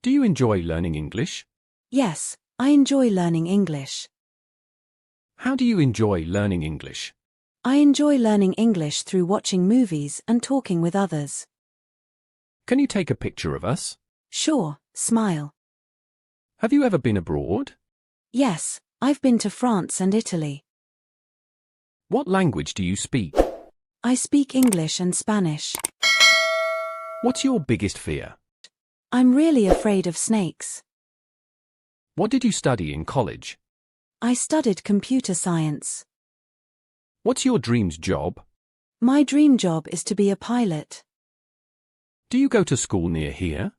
Do you enjoy learning English? Yes, I enjoy learning English. How do you enjoy learning English? I enjoy learning English through watching movies and talking with others. Can you take a picture of us? Sure, smile. Have you ever been abroad? Yes, I've been to France and Italy. What language do you speak? I speak English and Spanish. What's your biggest fear? I'm really afraid of snakes. What did you study in college? I studied computer science. What's your dream's job? My dream job is to be a pilot. Do you go to school near here?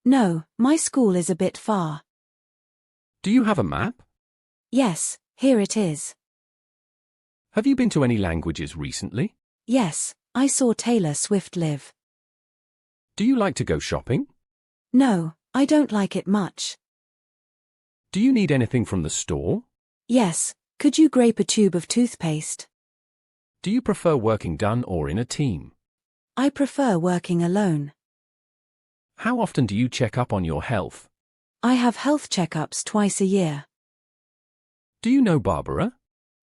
No, my school is a bit far. Do you have a map? Yes, here it is. Have you been to any languages recently? Yes, I saw Taylor Swift live. Do you like to go shopping? No, I don't like it much. Do you need anything from the store? Yes, could you grape a tube of toothpaste? Do you prefer working done or in a team? I prefer working alone. How often do you check up on your health? I have health checkups twice a year. Do you know Barbara?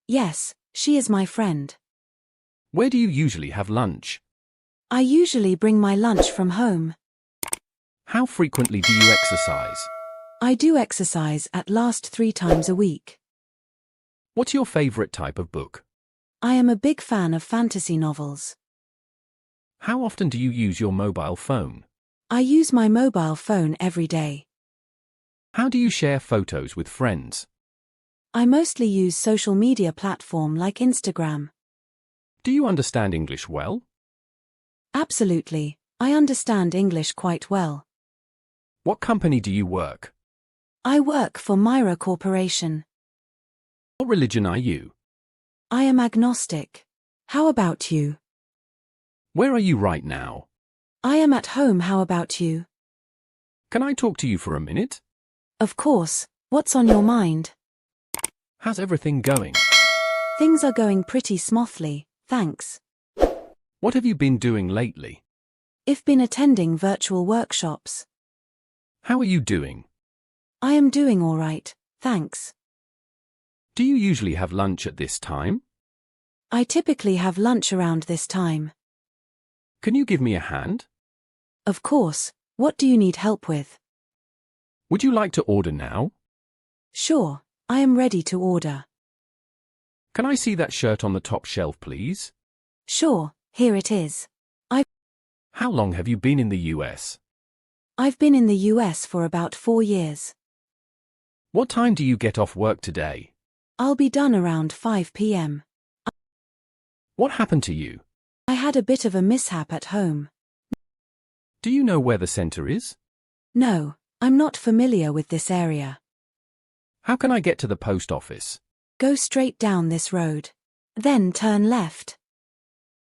Yes, she is my friend. Where do you usually have lunch? I usually bring my lunch from home. How frequently do you exercise? I do exercise at least 3 times a week. What's your favorite type of book? I am a big fan of fantasy novels. How often do you use your mobile phone? I use my mobile phone every day. How do you share photos with friends? I mostly use social media platform like Instagram. Do you understand English well? Absolutely, I understand English quite well. What company do you work? I work for Myra Corporation. What religion are you? I am agnostic. How about you? Where are you right now? I am at home. How about you? Can I talk to you for a minute? Of course, what's on your mind? How's everything going? Things are going pretty smoothly, thanks. What have you been doing lately? I've been attending virtual workshops. How are you doing? I am doing all right, thanks. Do you usually have lunch at this time? I typically have lunch around this time. Can you give me a hand? Of course, what do you need help with? Would you like to order now? Sure, I am ready to order. Can I see that shirt on the top shelf, please? Sure, here it is. How long have you been in the US? I've been in the US for about 4 years. What time do you get off work today? I'll be done around 5 p.m. What happened to you? I had a bit of a mishap at home. Do you know where the center is? No, I'm not familiar with this area. How can I get to the post office? Go straight down this road. Then turn left.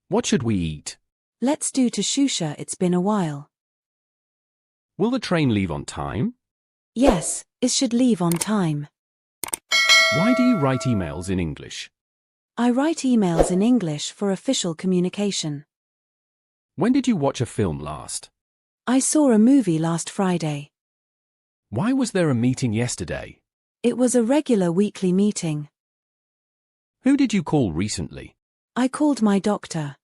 What should we eat? Let's do to Shusha. It's been a while. Will the train leave on time? Yes, it should leave on time. Why do you write emails in English? I write emails in English for official communication. When did you watch a film last? I saw a movie last Friday. Why was there a meeting yesterday? It was a regular weekly meeting. Who did you call recently? I called my doctor.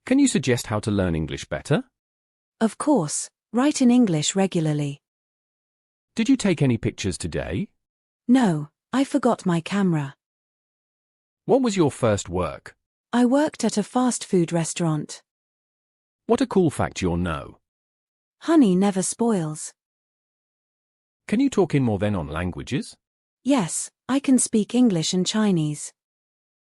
Can you suggest how to learn English better? Of course, write in English regularly. Did you take any pictures today? No, I forgot my camera. What was your first work? I worked at a fast food restaurant. What a cool fact you'll know. Honey never spoils. Can you talk in more than on languages? Yes, I can speak English and Chinese.